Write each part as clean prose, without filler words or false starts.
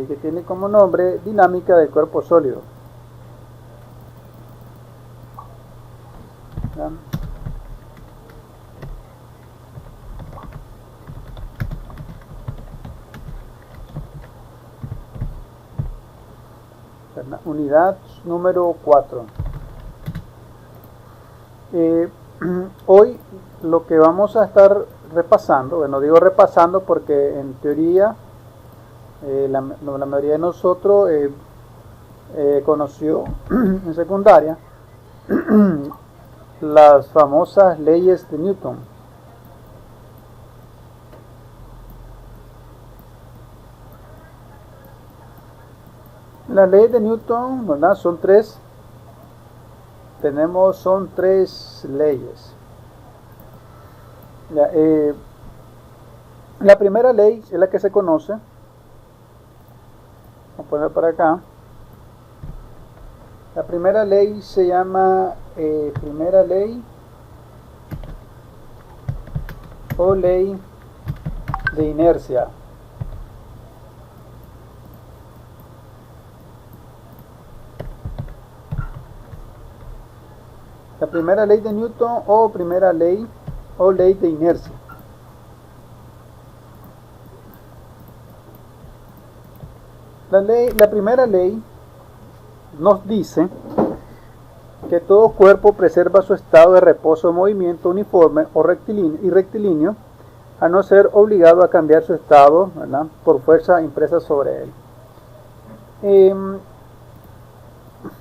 que tiene como nombre dinámica del cuerpo sólido. ¿verdad? Unidad número 4. Hoy lo que vamos a estar repasando, bueno, digo repasando porque en teoría la mayoría de nosotros conoció en secundaria las famosas leyes de Newton. Las leyes de Newton, ¿verdad? Son tres leyes. La primera ley es la que se conoce. Vamos a poner para acá. La primera ley se llama primera ley o ley de inercia. La primera ley de Newton o primera ley o ley de inercia. La primera ley nos dice que todo cuerpo preserva su estado de reposo o movimiento uniforme o rectilíneo, a no ser obligado a cambiar su estado, ¿verdad?, por fuerza impresa sobre él.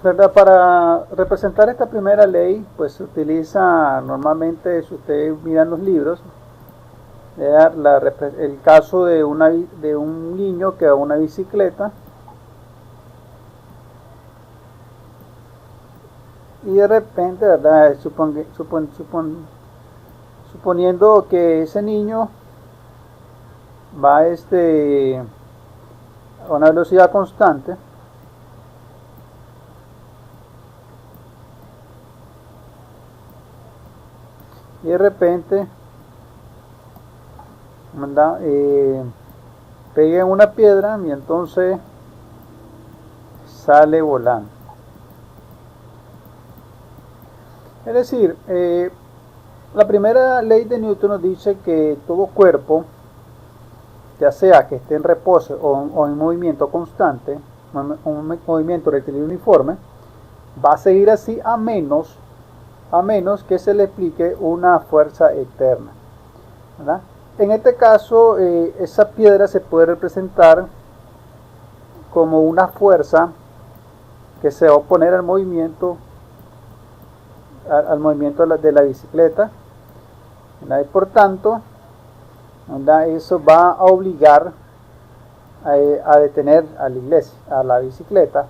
¿Verdad? Para representar esta primera ley, pues se utiliza normalmente, si ustedes miran los libros, el caso de un niño que va a una bicicleta y de repente, ¿verdad?, suponiendo que ese niño va a una velocidad constante, y de repente, ¿verdad?, pega en una piedra y entonces sale volando. Es decir, la primera ley de Newton nos dice que todo cuerpo, ya sea que esté en reposo o en movimiento constante, un movimiento rectilíneo uniforme, va a seguir así a menos que se le aplique una fuerza externa, ¿verdad? En este caso, esa piedra se puede representar como una fuerza que se va a oponer al movimiento de la bicicleta, ¿verdad? Y por tanto, ¿verdad?, eso va a obligar a detener a la bicicleta,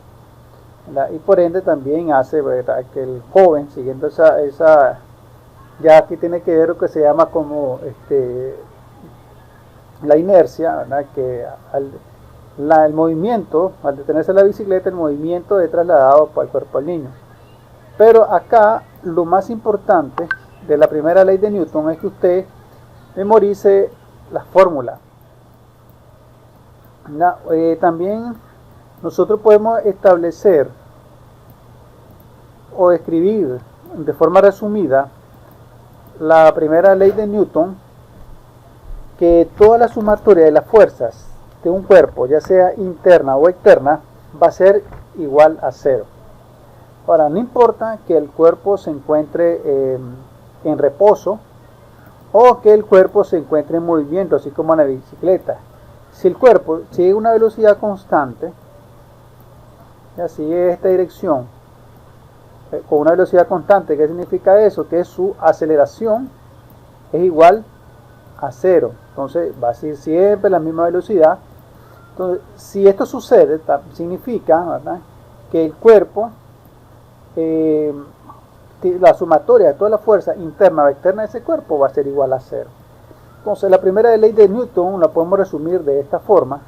¿verdad? Y por ende también hace, ¿verdad?, que el joven, siguiendo esa ya aquí tiene que ver lo que se llama como la inercia, ¿verdad?, que el movimiento, al detenerse la bicicleta, el movimiento es trasladado por el cuerpo del niño. Pero acá lo más importante de la primera ley de Newton es que usted memorice la fórmula. También nosotros podemos establecer o escribir de forma resumida la primera ley de Newton, que toda la sumatoria de las fuerzas de un cuerpo, ya sea interna o externa, va a ser igual a 0. Ahora, no importa que el cuerpo se encuentre en reposo o que el cuerpo se encuentre en movimiento, así como en la bicicleta. Si el cuerpo sigue una velocidad constante, ya sigue esta dirección, con una velocidad constante, ¿qué significa eso? Que su aceleración es igual a 0. Entonces va a seguir siempre la misma velocidad. Entonces, si esto sucede, significa, ¿verdad?, que el cuerpo, la sumatoria de toda la fuerza interna o externa de ese cuerpo va a ser igual a 0. Entonces la primera ley de Newton la podemos resumir de esta forma.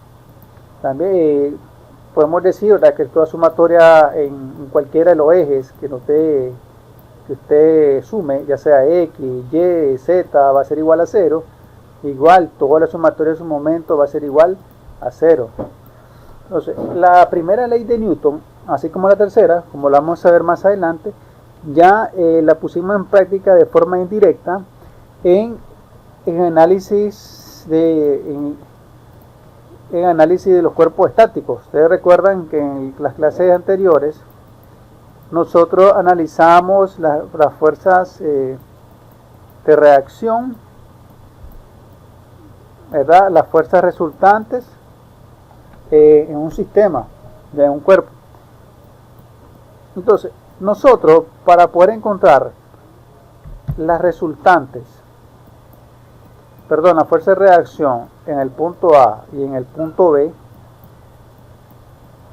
También podemos decir, ¿verdad?, que toda sumatoria en cualquiera de los ejes que usted sume, ya sea X, Y, Z, va a ser igual a 0. Igual, toda la sumatoria de su momento va a ser igual a 0. Entonces, la primera ley de Newton, así como la tercera, como la vamos a ver más adelante, ya la pusimos en práctica de forma indirecta en análisis en análisis de los cuerpos estáticos. Ustedes recuerdan que en las clases anteriores nosotros analizamos las fuerzas de reacción, ¿verdad? Las fuerzas resultantes en un sistema, en un cuerpo. Entonces, nosotros, para poder encontrar las resultantes, la fuerza de reacción en el punto A y en el punto B,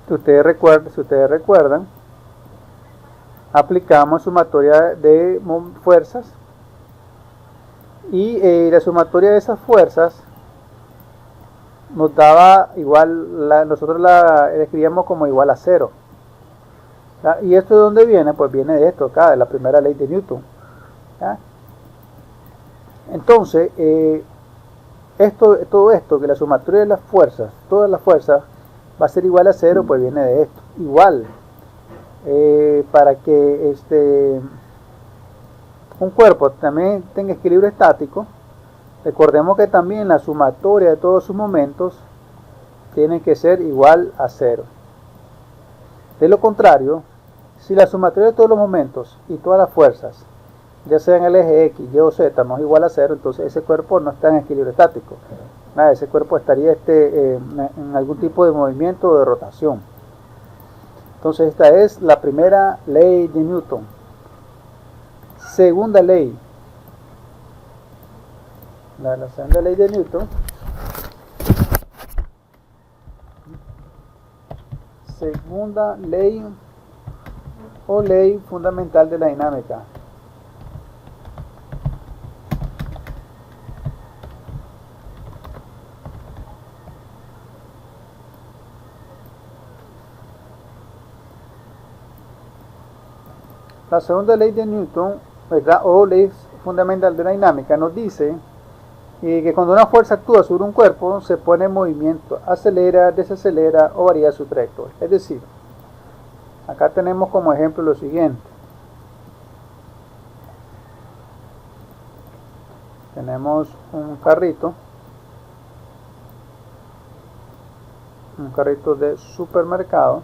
si ustedes recuerdan, aplicamos sumatoria de fuerzas y la sumatoria de esas fuerzas nos daba igual, nosotros la escribíamos como igual a 0. ¿Y esto de dónde viene? Pues viene de esto acá, de la primera ley de Newton. ¿Ya? Entonces, todo esto, que la sumatoria de las fuerzas, todas las fuerzas, va a ser igual a 0, pues viene de esto. Igual, para que un cuerpo también tenga equilibrio estático, recordemos que también la sumatoria de todos sus momentos tiene que ser igual a 0. De lo contrario, si la sumatoria de todos los momentos y todas las fuerzas, ya sea en el eje X, Y o Z, no es igual a 0, entonces ese cuerpo no está en equilibrio estático. Ese cuerpo estaría en algún tipo de movimiento o de rotación. Entonces esta es la primera ley de Newton. Segunda ley. La segunda ley de Newton. Segunda ley o ley fundamental de la dinámica. La segunda ley de Newton, ¿verdad? O ley fundamental de la dinámica, nos dice que cuando una fuerza actúa sobre un cuerpo se pone en movimiento, acelera, desacelera o varía su trayectoria. Es decir, acá tenemos como ejemplo lo siguiente. Tenemos un carrito de supermercado.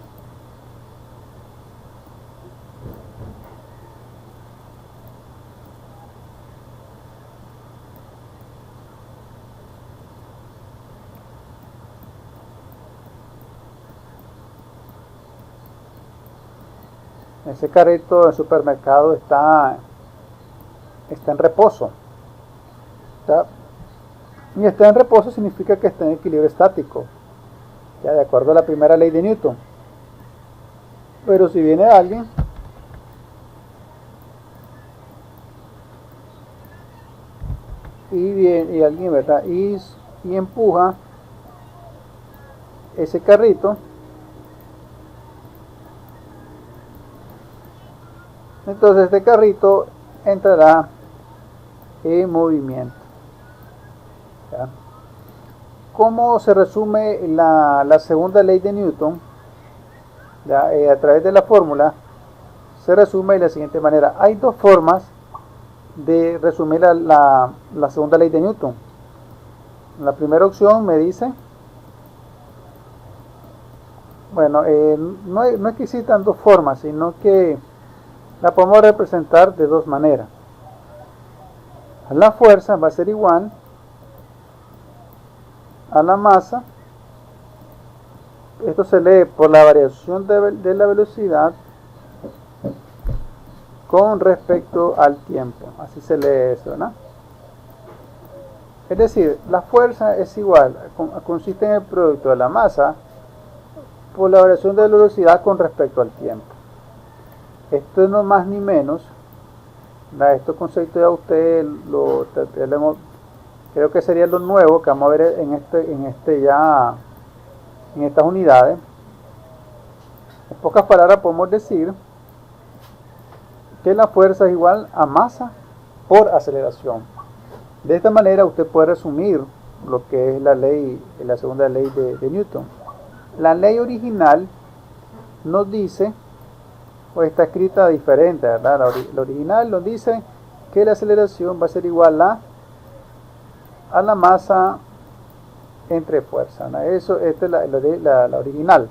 Ese carrito del supermercado está en reposo. Y está en reposo significa que está en equilibrio estático, ya de acuerdo a la primera ley de Newton. Pero si viene alguien y alguien, ¿verdad? Y empuja ese carrito, entonces este carrito entrará en movimiento. ¿Ya? ¿Cómo se resume la segunda ley de Newton? ¿Ya? A través de la fórmula se resume de la siguiente manera. Hay dos formas de resumir la segunda ley de Newton. La primera opción me dice, bueno, no es que existan dos formas, sino que la podemos representar de dos maneras. La fuerza va a ser igual a la masa. Esto se lee por la variación de la velocidad con respecto al tiempo. Así se lee eso, ¿no? Es decir, la fuerza es igual, consiste en el producto de la masa por la variación de la velocidad con respecto al tiempo. Esto es no más ni menos. Estos conceptos ya ustedes creo que sería lo nuevo que vamos a ver en estas unidades. En pocas palabras podemos decir que la fuerza es igual a masa por aceleración. De esta manera usted puede resumir lo que es la segunda ley de Newton. La ley original nos dice, o está escrita diferente, ¿verdad? La original nos dice que la aceleración va a ser igual a la masa entre fuerza, ¿no? Esta es la original.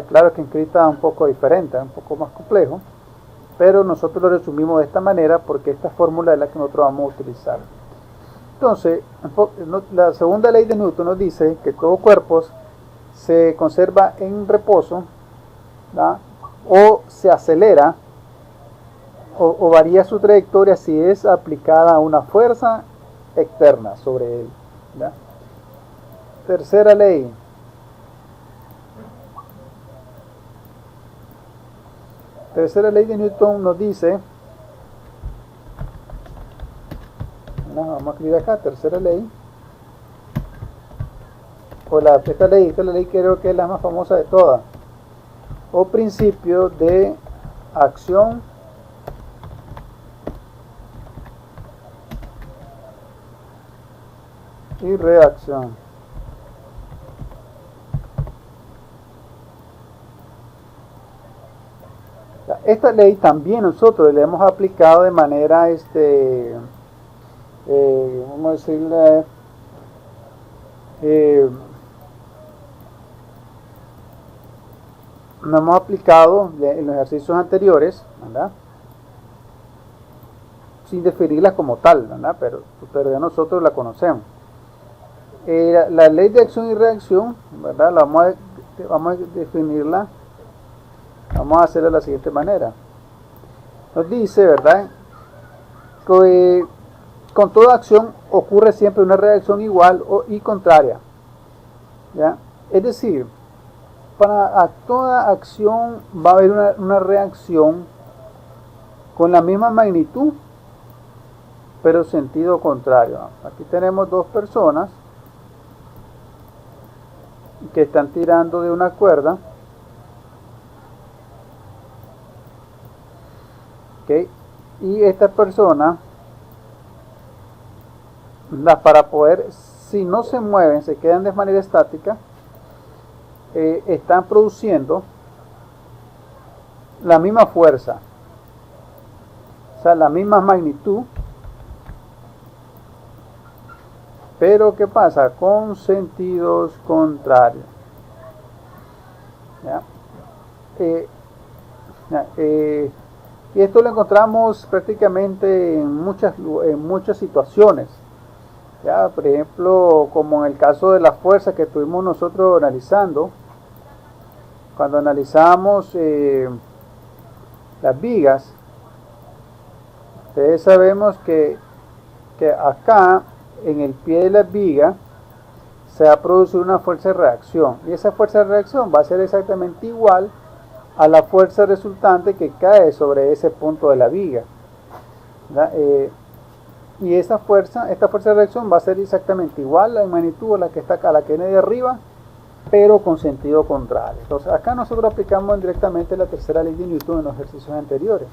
Claro que escrita un poco diferente, un poco más complejo, pero nosotros lo resumimos de esta manera porque esta fórmula es la que nosotros vamos a utilizar. Entonces, la segunda ley de Newton nos dice que todo cuerpo se conserva en reposo, ¿verdad? O se acelera o varía su trayectoria si es aplicada una fuerza externa sobre él, ¿verdad? Tercera ley. Tercera ley de Newton nos dice, vamos a escribir acá, tercera ley, o esta ley creo que es la más famosa de todas, o principio de acción y reacción. Esta ley también nosotros la hemos aplicado de manera, vamos a decirle, lo hemos aplicado en los ejercicios anteriores, ¿verdad? Sin definirla como tal, ¿verdad? Pero ya nosotros la conocemos. La ley de acción y reacción, ¿verdad? Vamos a definirla. Vamos a hacerlo de la siguiente manera. Nos dice, ¿verdad?, que con toda acción ocurre siempre una reacción igual y contraria, ¿ya? Es decir, para toda acción va a haber una reacción con la misma magnitud, pero sentido contrario. Aquí tenemos dos personas que están tirando de una cuerda. Okay. Y esta persona, para poder, si no se mueven, se quedan de manera estática, están produciendo la misma fuerza, o sea, la misma magnitud, pero ¿qué pasa? Con sentidos contrarios. ¿Ya? Y esto lo encontramos prácticamente en muchas situaciones. ¿Ya? Por ejemplo, como en el caso de la fuerza que estuvimos nosotros analizando, cuando analizamos las vigas, ustedes sabemos que acá en el pie de la viga se va a producir una fuerza de reacción, y esa fuerza de reacción va a ser exactamente igual a la fuerza resultante que cae sobre ese punto de la viga. Y esta fuerza de reacción va a ser exactamente igual en magnitud a la que está acá, a la que viene de arriba, pero con sentido contrario. Entonces acá nosotros aplicamos directamente la tercera ley de Newton en los ejercicios anteriores.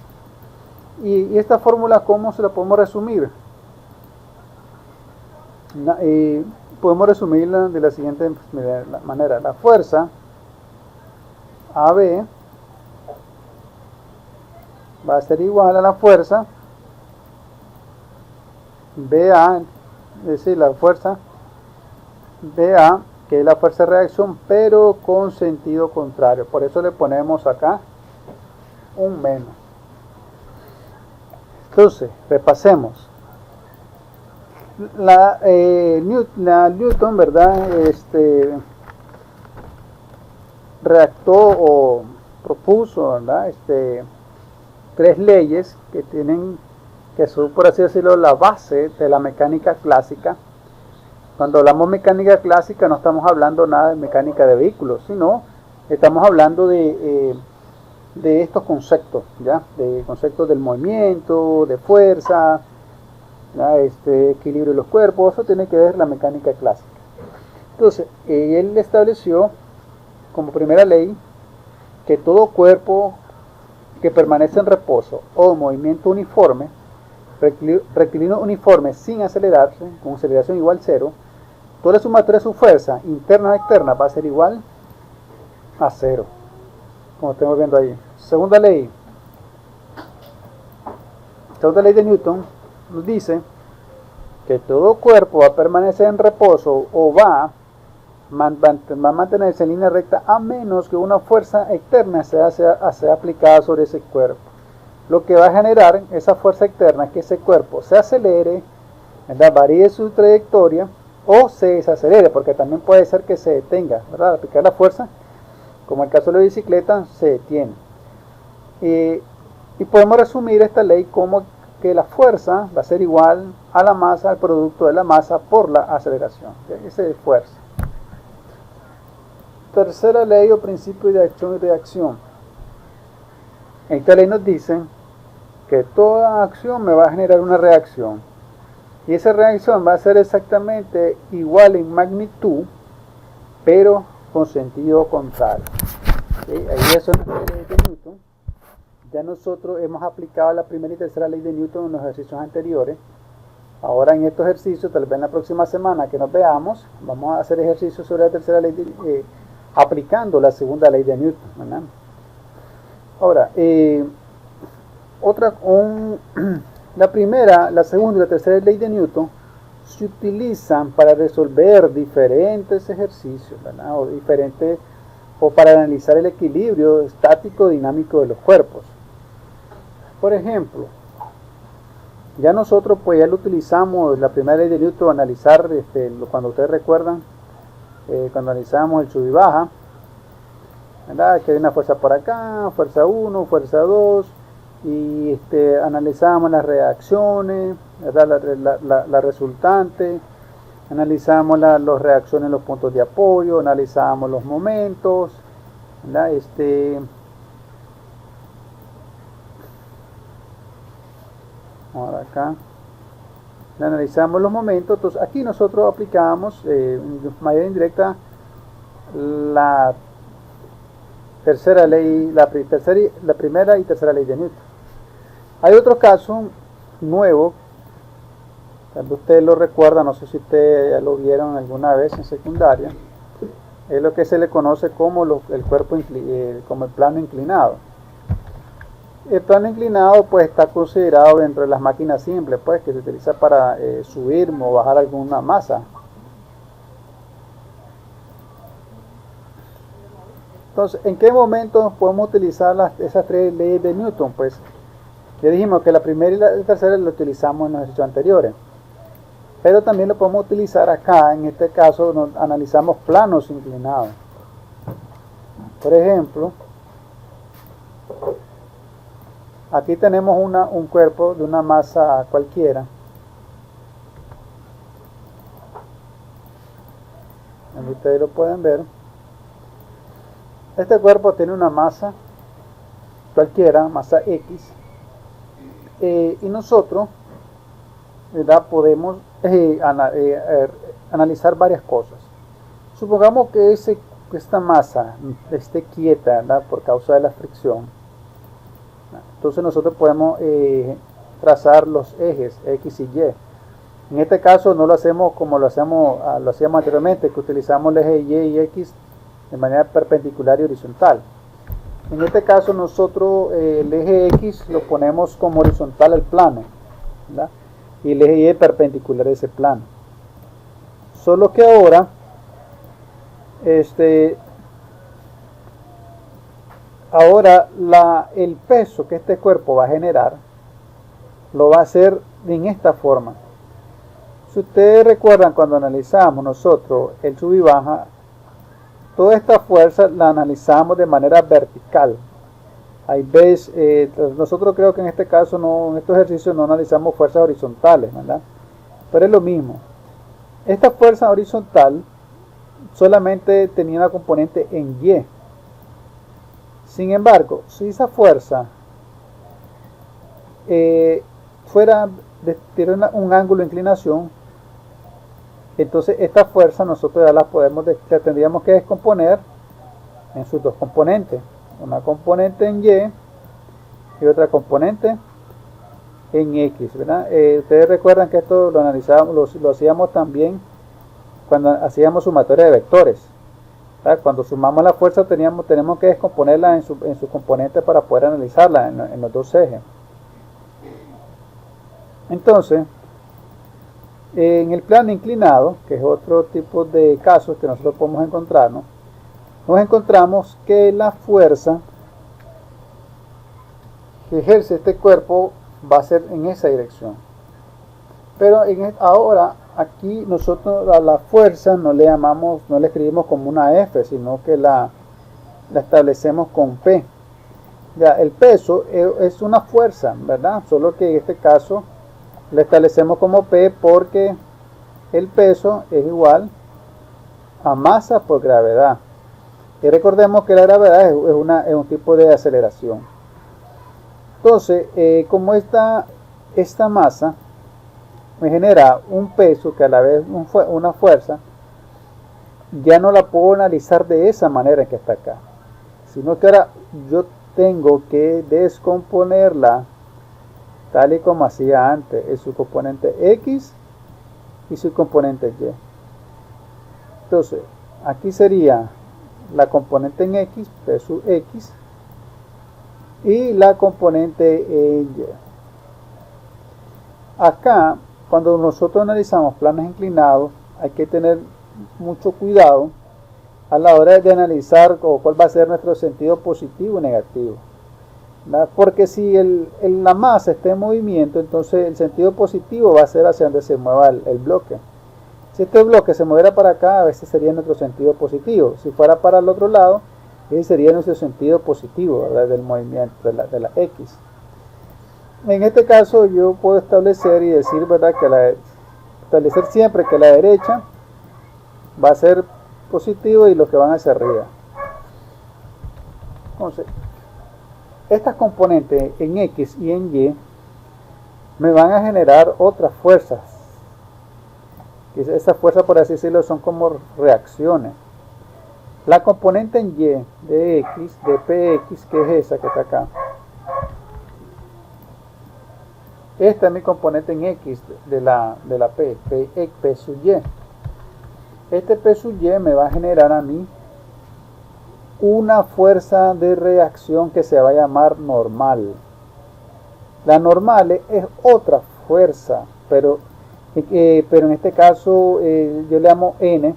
Y esta fórmula, ¿cómo se la podemos resumir? Podemos resumirla de la siguiente manera. La fuerza AB va a ser igual a la fuerza BA, es decir, la fuerza BA, que es la fuerza de reacción, pero con sentido contrario. Por eso le ponemos acá un menos. Entonces, repasemos. La Newton, ¿verdad?, redactó o propuso, ¿verdad?, tres leyes que son, por así decirlo, la base de la mecánica clásica. Cuando hablamos de mecánica clásica no estamos hablando nada de mecánica de vehículos, sino estamos hablando de estos conceptos, de conceptos del movimiento, de fuerza, equilibrio de los cuerpos. Eso tiene que ver la mecánica clásica. Entonces, él estableció como primera ley que todo cuerpo que permanece en reposo o movimiento uniforme, rectilíneo uniforme sin acelerarse, con aceleración igual 0, toda la sumatoria de su fuerza interna o externa va a ser igual a 0, como estamos viendo ahí. Segunda ley de Newton nos dice que todo cuerpo va a permanecer en reposo o va a mantenerse en línea recta a menos que una fuerza externa sea aplicada sobre ese cuerpo. Lo que va a generar esa fuerza externa es que ese cuerpo se acelere, ¿verdad? Varíe su trayectoria o se desacelere, porque también puede ser que se detenga, ¿verdad? Al aplicar la fuerza, como en el caso de la bicicleta, se detiene. Y podemos resumir esta ley como que la fuerza va a ser igual a la masa, al producto de la masa por la aceleración. Esa es fuerza. Tercera ley o principio de acción y reacción. Esta ley nos dice que toda acción me va a generar una reacción. Y esa reacción va a ser exactamente igual en magnitud, pero con sentido contrario. ¿Sí? Ahí eso es la ley de Newton. Ya nosotros hemos aplicado la primera y tercera ley de Newton en los ejercicios anteriores. Ahora en estos ejercicios, tal vez en la próxima semana que nos veamos, vamos a hacer ejercicios sobre la tercera ley aplicando la segunda ley de Newton, ¿verdad? Ahora, la primera, la segunda y la tercera ley de Newton se utilizan para resolver diferentes ejercicios, ¿verdad? O para analizar el equilibrio estático dinámico de los cuerpos. Por ejemplo, ya nosotros pues ya lo utilizamos, la primera ley de Newton, analizar, cuando ustedes recuerdan, cuando analizamos el sub y baja, ¿verdad? Que hay una fuerza por acá, fuerza 1, fuerza 2, y analizamos las reacciones, ¿verdad? La resultante, analizamos las reacciones en los puntos de apoyo, analizamos los momentos, ¿verdad? Ahora acá analizamos los momentos. Entonces aquí nosotros aplicamos de manera indirecta la tercera ley, la primera y tercera ley de Newton. Hay otro caso nuevo, tal vez ustedes lo recuerdan, no sé si ustedes ya lo vieron alguna vez en secundaria, es lo que se le conoce como el cuerpo como el plano inclinado. El plano inclinado pues está considerado dentro de las máquinas simples, pues que se utiliza para subir o bajar alguna masa. Entonces, ¿en qué momento podemos utilizar esas tres leyes de Newton? Pues ya dijimos que la primera y la tercera lo utilizamos en los ejercicios anteriores, pero también lo podemos utilizar acá. En este caso nos analizamos planos inclinados. Por ejemplo, aquí tenemos un cuerpo de una masa cualquiera. Aquí ustedes lo pueden ver. Este cuerpo tiene una masa cualquiera, masa X, y nosotros, ¿verdad?, podemos analizar varias cosas. Supongamos que esta masa esté quieta, ¿verdad?, por causa de la fricción. Entonces nosotros podemos trazar los ejes X y Y. En este caso no lo hacemos como lo hacíamos anteriormente, que utilizamos el eje Y y X de manera perpendicular y horizontal. En este caso nosotros el eje X lo ponemos como horizontal al plano, ¿verdad?, y el eje Y perpendicular a ese plano. Solo que ahora el peso que este cuerpo va a generar lo va a hacer en esta forma. Si ustedes recuerdan, cuando analizamos nosotros el sub y baja, toda esta fuerza la analizamos de manera vertical. Ahí ves, nosotros creo que en este caso, en estos ejercicios no analizamos fuerzas horizontales, ¿verdad? Pero es lo mismo. Esta fuerza horizontal solamente tenía una componente en Y. Sin embargo, si esa fuerza tiene un ángulo de inclinación, entonces esta fuerza nosotros ya la tendríamos que descomponer en sus dos componentes. Una componente en Y otra componente en X, ¿verdad? Ustedes recuerdan que esto lo analizábamos, lo hacíamos también cuando hacíamos sumatoria de vectores. ¿verdad? Cuando sumamos la fuerza tenemos que descomponerla en su componente para poder analizarla en los dos ejes. Entonces, en el plano inclinado, que es otro tipo de casos que nosotros podemos encontrarnos, nos encontramos que la fuerza que ejerce este cuerpo va a ser en esa dirección. Pero ahora aquí nosotros a la fuerza no le escribimos como una F, sino que la establecemos con P. Ya, el peso es una fuerza, ¿verdad? Solo que en este caso le establecemos como P porque el peso es igual a masa por gravedad. Y recordemos que la gravedad es un tipo de aceleración. Entonces, como esta masa me genera un peso que a la vez una fuerza, ya no la puedo analizar de esa manera que está acá, sino que ahora yo tengo que descomponerla tal y como hacía antes, en su componente X y su componente Y. Entonces, aquí sería la componente en X, P sub X, y la componente en Y. Acá, cuando nosotros analizamos planos inclinados, hay que tener mucho cuidado a la hora de analizar cuál va a ser nuestro sentido positivo y negativo, ¿verdad? Porque si la masa está en movimiento, entonces el sentido positivo va a ser hacia donde se mueva el bloque. Si este bloque se moviera para acá, a veces sería nuestro sentido positivo. Si fuera para el otro lado, ese sería nuestro sentido positivo, ¿verdad? Del movimiento de la X. En este caso yo puedo establecer y decir, ¿verdad?, establecer siempre que la derecha va a ser positivo y los que van hacia arriba. Entonces, estas componentes en X y en Y me van a generar otras fuerzas. Esas fuerzas, por así decirlo, son como reacciones. La componente en Y de X, de PX, que es esa que está acá. Esta es mi componente en X de la P sub Y. Este P sub Y me va a generar a mí una fuerza de reacción que se va a llamar normal. La normal es otra fuerza, pero en este caso yo le llamo N.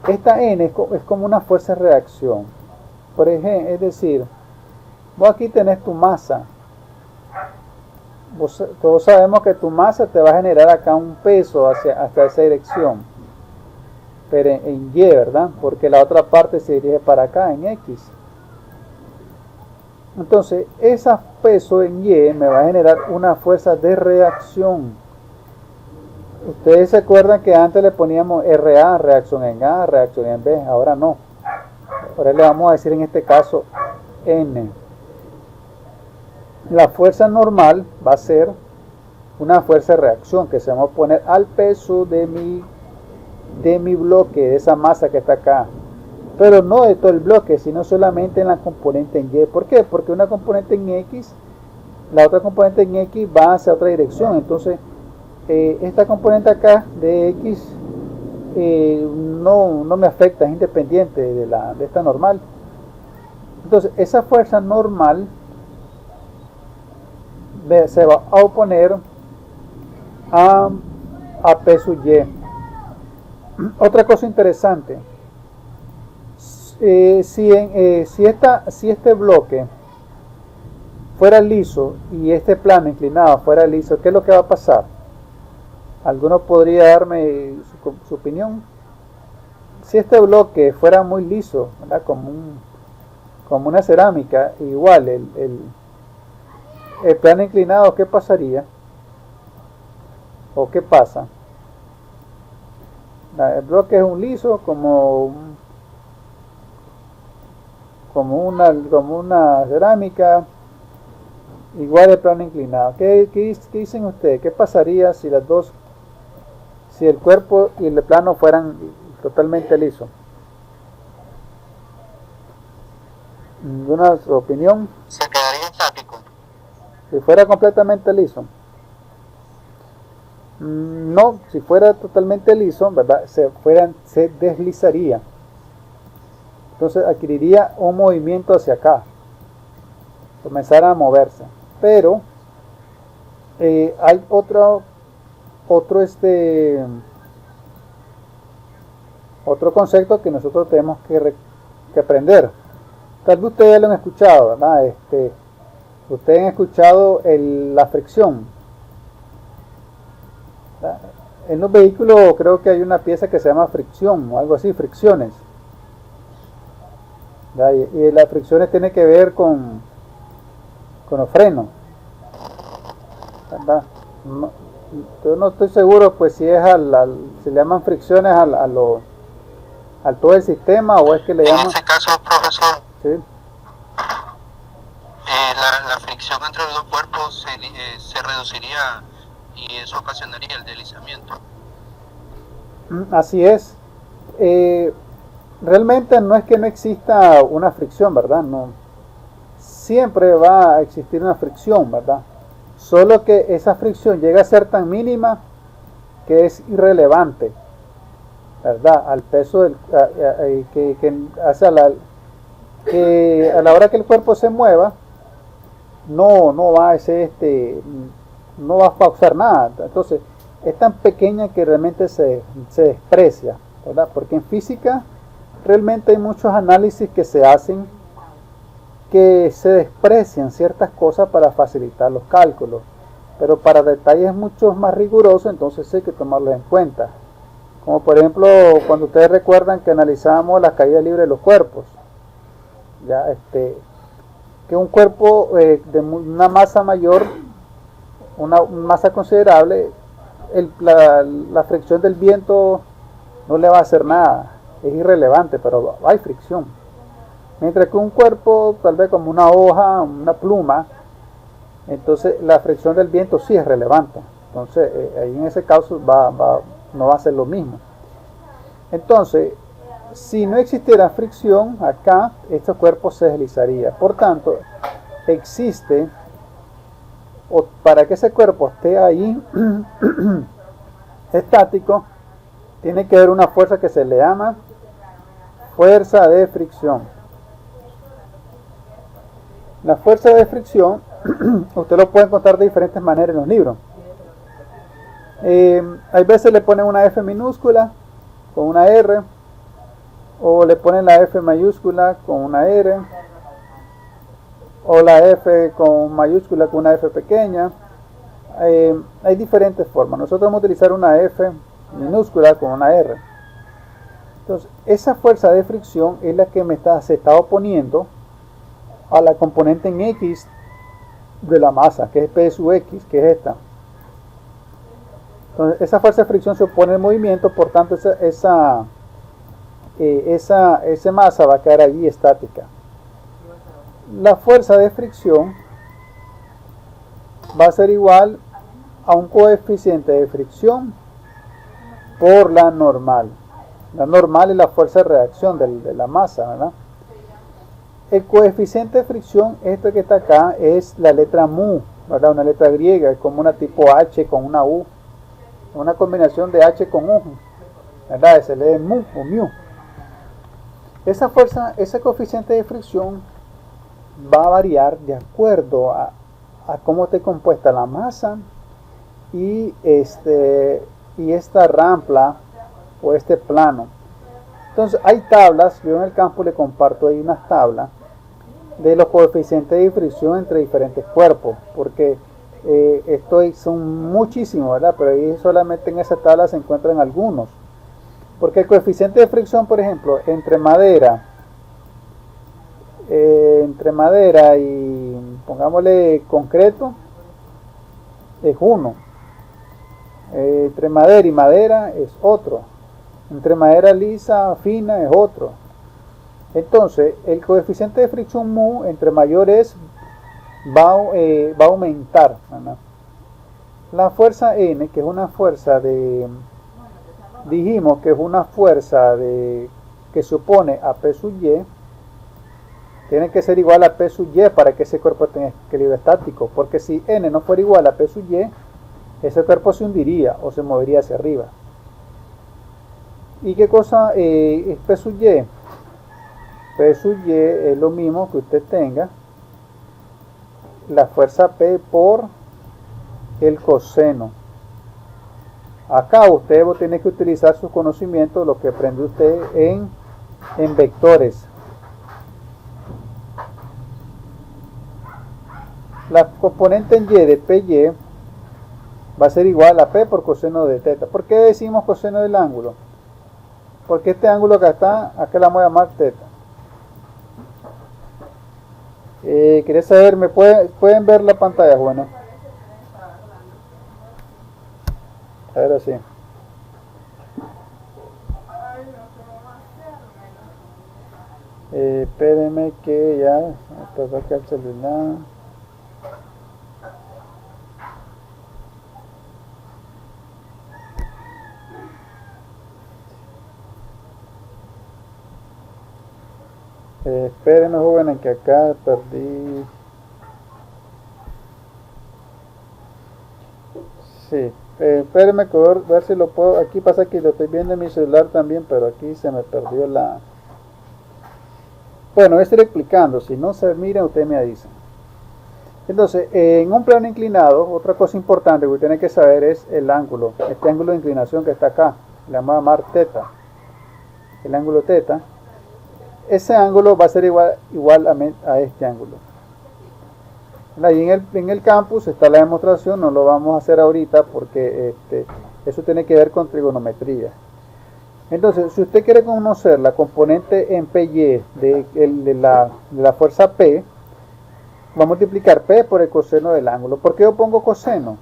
Esta N es como una fuerza de reacción. Por ejemplo, es decir, vos aquí tenés tu masa. Todos sabemos que tu masa te va a generar acá un peso hasta esa dirección, pero en Y, ¿verdad? Porque la otra parte se dirige para acá, en X. Entonces, ese peso en Y me va a generar una fuerza de reacción. Ustedes se acuerdan que antes le poníamos RA, reacción en A, reacción en B, ahora no. Ahora le vamos a decir en este caso N. La fuerza normal va a ser una fuerza de reacción que se va a poner al peso de mi bloque, de esa masa que está acá. Pero no de todo el bloque, sino solamente en la componente en Y. ¿Por qué? Porque una componente en X, la otra componente en X va hacia otra dirección. Entonces, esta componente acá de X no me afecta, es independiente de esta normal. Entonces, esa fuerza normal se va a oponer a P sub Y. Otra cosa interesante, si este bloque fuera liso y este plano inclinado fuera liso, ¿qué es lo que va a pasar? ¿Alguno podría darme su opinión? Si este bloque fuera muy liso, ¿verdad?, como una cerámica, igual el plano inclinado, ¿qué pasaría? ¿O qué pasa? El bloque es un liso como una cerámica, igual el plano inclinado. ¿Qué dicen ustedes? ¿Qué pasaría si el cuerpo y el plano fueran totalmente lisos? ¿Ninguna opinión? Se quedaría estático. Si fuera completamente liso. No, si fuera totalmente liso, ¿verdad?, se deslizaría. Entonces adquiriría un movimiento hacia acá, comenzara a moverse. Pero hay otro concepto que nosotros tenemos que aprender. Tal vez ustedes ya lo han escuchado, ¿verdad? Ustedes han escuchado la fricción, ¿verdad? En los vehículos creo que hay una pieza que se llama fricción o algo así, fricciones, ¿verdad? Y las fricciones tienen que ver con los frenos, ¿verdad? Yo no estoy seguro pues si es se le llaman fricciones al todo el sistema o es que le llaman... En ese caso, profesor, ¿sí? La fricción entre los dos cuerpos se reduciría y eso ocasionaría el deslizamiento. Así es. Realmente no es que no exista una fricción, ¿verdad? No. Siempre va a existir una fricción, ¿verdad? Solo que esa fricción llega a ser tan mínima que es irrelevante, ¿verdad? Al peso que hace que a la hora que el cuerpo se mueva no va a causar nada. Entonces es tan pequeña que realmente se desprecia, ¿verdad? Porque en física realmente hay muchos análisis que se hacen que se desprecian ciertas cosas para facilitar los cálculos, pero para detalles mucho más rigurosos entonces hay que tomarlos en cuenta, como por ejemplo cuando ustedes recuerdan que analizamos la caída libre de los cuerpos, ya que un cuerpo de una masa mayor, una masa considerable, la fricción del viento no le va a hacer nada, es irrelevante, pero hay fricción. Mientras que un cuerpo, tal vez como una hoja, una pluma, entonces la fricción del viento sí es relevante. Entonces ahí en ese caso no va a ser lo mismo. Entonces, si no existiera fricción acá, este cuerpo se deslizaría. Por tanto, para que ese cuerpo esté ahí estático, tiene que haber una fuerza que se le llama fuerza de fricción. La fuerza de fricción, usted lo puede encontrar de diferentes maneras en los libros. Hay veces le ponen una F minúscula con una R, o le ponen la F mayúscula con una R, o la F con mayúscula con una F pequeña. Hay diferentes formas. Nosotros vamos a utilizar una F minúscula con una R. Entonces, esa fuerza de fricción es la que se está oponiendo a la componente en X de la masa, que es P sub X, que es esta. Entonces, esa fuerza de fricción se opone al movimiento, por tanto esa masa va a quedar allí estática. La fuerza de fricción va a ser igual a un coeficiente de fricción por la normal. La normal es la fuerza de reacción de la masa, ¿verdad? El coeficiente de fricción, este que está acá, es la letra mu, ¿verdad? Una letra griega, es como una tipo H con una U, una combinación de H con U, ¿verdad? Se lee mu o mu. Esa fuerza, ese coeficiente de fricción va a variar de acuerdo a cómo esté compuesta la masa y esta rampla o este plano. Entonces hay tablas, yo en el campo le comparto ahí unas tablas de los coeficientes de fricción entre diferentes cuerpos, porque son muchísimos, ¿verdad? Pero ahí solamente en esa tabla se encuentran algunos, porque el coeficiente de fricción, por ejemplo, entre madera y pongámosle concreto es 1, entre madera y madera es otro, entre madera lisa fina es otro. Entonces el coeficiente de fricción mu entre mayores va a aumentar, ¿verdad? La fuerza N, que es una fuerza dijimos que es una fuerza que se opone a P sub Y, tiene que ser igual a P sub Y para que ese cuerpo tenga equilibrio estático, porque si N no fuera igual a P sub Y, ese cuerpo se hundiría o se movería hacia arriba. ¿Y qué cosa es P sub Y? P sub y es lo mismo que usted tenga la fuerza P por el coseno. Acá usted tiene que utilizar sus conocimientos, lo que aprendió usted en vectores. La componente en y de PY va a ser igual a P por coseno de teta. ¿Por qué decimos coseno del ángulo? Porque este ángulo acá está, acá la vamos a llamar teta. ¿Querés saber? ¿Pueden ver la pantalla? Bueno, a ver así. Espérenme que ya me pasó acá el celular. Espérenme, jóvenes, que acá perdí. Sí, espérenme que voy a ver si lo puedo. Aquí pasa que lo estoy viendo en mi celular también, pero aquí se me perdió la. Bueno, voy a estar explicando. Si no se mira, usted me avisa. Entonces, en un plano inclinado, otra cosa importante que usted tiene que saber es el ángulo. Este ángulo de inclinación que está acá, le vamos a llamar teta. El ángulo teta. Ese ángulo va a ser igual a este ángulo. Ahí en el campus está la demostración, no lo vamos a hacer ahorita porque eso tiene que ver con trigonometría. Entonces, si usted quiere conocer la componente en PY de la fuerza P, va a multiplicar P por el coseno del ángulo. ¿Por qué yo pongo coseno?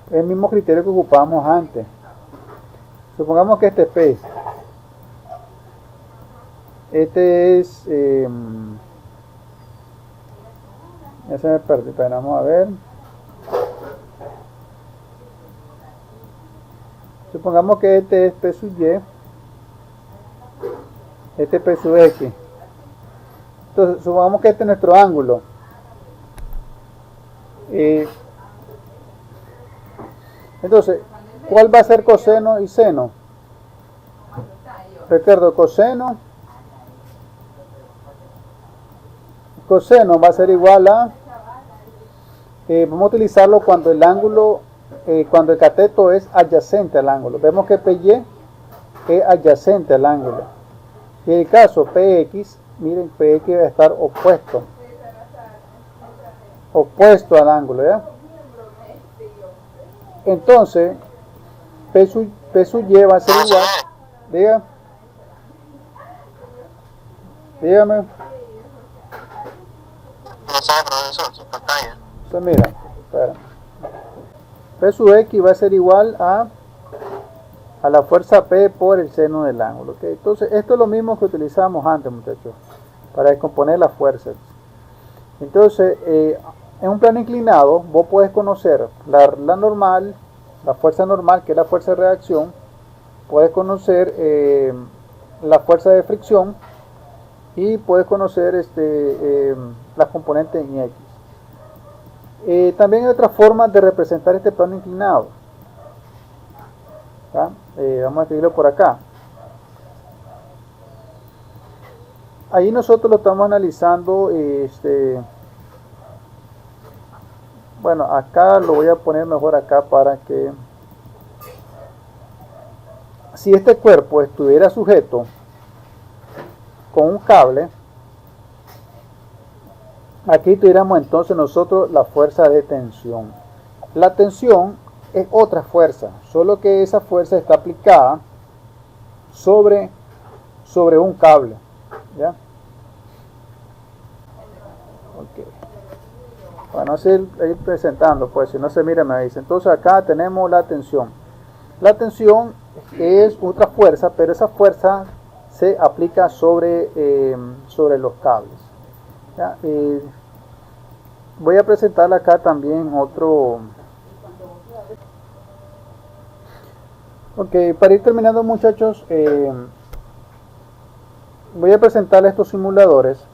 Es el mismo criterio que ocupábamos antes. Supongamos que este es P. Este es... ya se me perdió, pero vamos a ver. Supongamos que este es P sub Y. Este es P sub X. Entonces, supongamos que este es nuestro ángulo. Entonces, ¿cuál va a ser coseno y seno? Recuerdo, coseno va a ser igual a, vamos a utilizarlo cuando el ángulo, cuando el cateto es adyacente al ángulo. Vemos que PY es adyacente al ángulo. Y en el caso PX, miren, PX va a estar opuesto al ángulo, ¿ya? Entonces, P sub Y va a ser igual, dígame. No sabe, profesor, su pantalla. Entonces, mira, espera. P sub X va a ser igual a la fuerza P por el seno del ángulo. ¿Okay? Entonces, esto es lo mismo que utilizamos antes, muchachos, para descomponer las fuerzas. Entonces, en un plano inclinado, vos podés conocer la normal, la fuerza normal, que es la fuerza de reacción. Puedes conocer la fuerza de fricción y puedes conocer las componentes en X. También hay otras formas de representar este plano inclinado. Vamos a escribirlo por acá. Ahí nosotros lo estamos analizando. Bueno, acá lo voy a poner mejor acá para que, si este cuerpo estuviera sujeto con un cable, aquí tuviéramos entonces nosotros la fuerza de tensión. La tensión es otra fuerza, solo que esa fuerza está aplicada sobre un cable, ¿ya? Ok. Bueno, así ir presentando, pues si no se mira me dice. Entonces acá tenemos la tensión. La tensión es otra fuerza, pero esa fuerza se aplica sobre los cables, ¿ya? Voy a presentarle acá también otro. Ok, para ir terminando, muchachos, voy a presentarle estos simuladores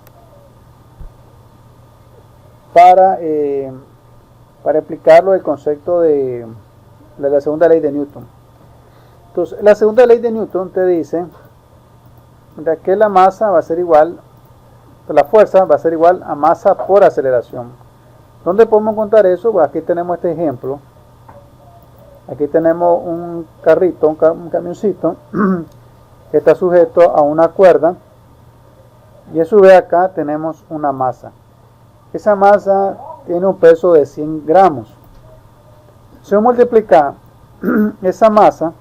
para explicarlo el concepto de la segunda ley de Newton. Entonces, la segunda ley de Newton te dice que la masa va a ser igual la fuerza va a ser igual a masa por aceleración. ¿Dónde podemos encontrar eso? Pues aquí tenemos este ejemplo. Aquí tenemos un carrito, un camioncito que está sujeto a una cuerda, y a su vez acá tenemos una masa. Esa masa tiene un peso de 100 gramos. Si yo multiplicar esa masa,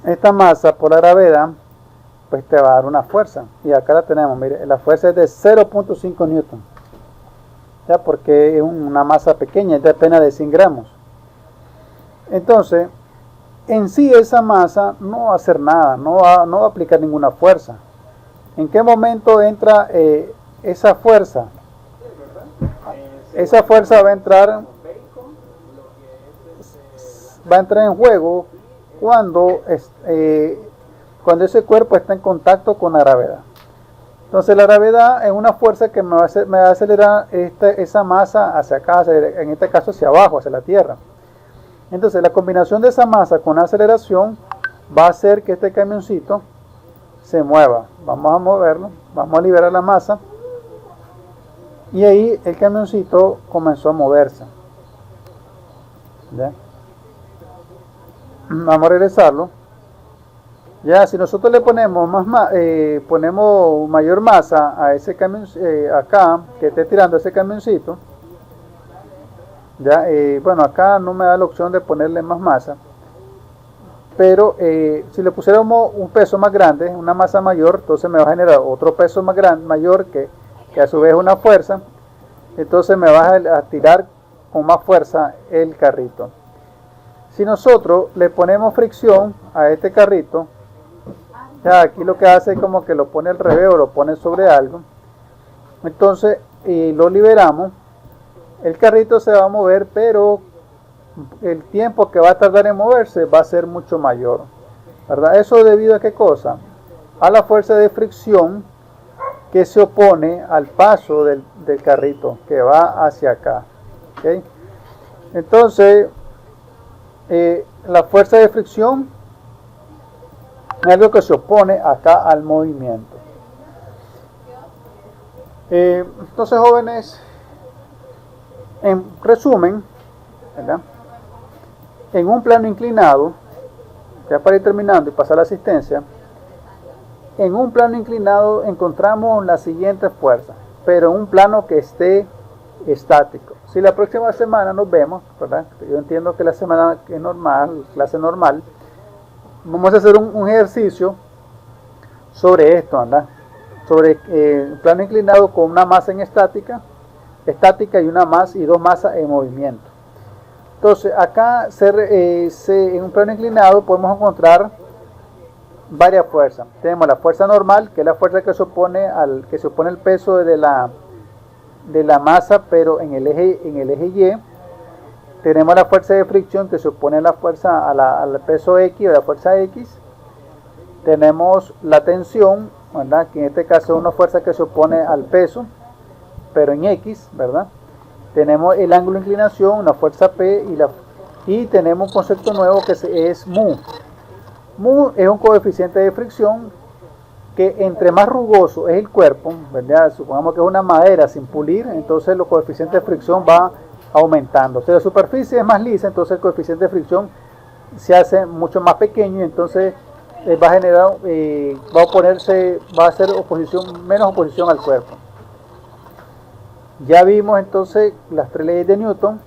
esta masa por la gravedad, pues te va a dar una fuerza. Y acá la tenemos, mire, la fuerza es de 0.5 newton. Ya, porque es una masa pequeña, es de apenas de 100 gramos. Entonces, en sí esa masa no va a hacer nada, no va a aplicar ninguna fuerza. ¿En qué momento entra esa fuerza? Esa fuerza va a entrar en juego cuando ese cuerpo está en contacto con la gravedad. Entonces la gravedad es una fuerza que me va a acelerar esa masa hacia acá, en este caso hacia abajo, hacia la Tierra. Entonces la combinación de esa masa con la aceleración va a hacer que este camioncito se mueva. Vamos a moverlo, vamos a liberar la masa, y ahí el camioncito comenzó a moverse. ¿Ya? Vamos a regresarlo. Ya, si nosotros le ponemos ponemos mayor masa a ese camión acá, que esté tirando ese camioncito, ya, bueno, acá no me da la opción de ponerle más masa, pero si le pusiéramos un peso más grande, una masa mayor, entonces me va a generar otro peso más grande, mayor, que a su vez es una fuerza. Entonces me va a tirar con más fuerza el carrito. Si nosotros le ponemos fricción a este carrito, ya aquí lo que hace es como que lo pone al revés o lo pone sobre algo, entonces lo liberamos, el carrito se va a mover, pero el tiempo que va a tardar en moverse va a ser mucho mayor, ¿verdad? Eso debido a qué cosa? A la fuerza de fricción que se opone al paso del carrito que va hacia acá. ¿Okay? Entonces, la fuerza de fricción es algo que se opone acá al movimiento. Entonces, jóvenes, en resumen, ¿verdad? En un plano inclinado, ya para ir terminando y pasar la asistencia, en un plano inclinado encontramos la siguiente fuerza, pero en un plano que esté estático. Si la próxima semana nos vemos, ¿verdad? Yo entiendo que la semana es normal, clase normal, vamos a hacer un ejercicio sobre esto, ¿verdad? Sobre un plano inclinado con una masa en estática y una masa y dos masas en movimiento. Entonces acá en un plano inclinado podemos encontrar varias fuerzas. Tenemos la fuerza normal, que es la fuerza que se opone el peso de la masa, pero en el eje Y. Tenemos la fuerza de fricción, que se opone la fuerza al peso X o la fuerza X. Tenemos la tensión, ¿verdad? Que en este caso es una fuerza que se opone al peso, pero en X, ¿verdad? Tenemos el ángulo de inclinación, una fuerza P, y tenemos un concepto nuevo que es mu. Mu es un coeficiente de fricción que entre más rugoso es el cuerpo, ¿verdad? Supongamos que es una madera sin pulir, entonces los coeficientes de fricción va aumentando. Si la superficie es más lisa, entonces el coeficiente de fricción se hace mucho más pequeño, y entonces va a generar, va a hacer menos oposición al cuerpo. Ya vimos entonces las tres leyes de Newton,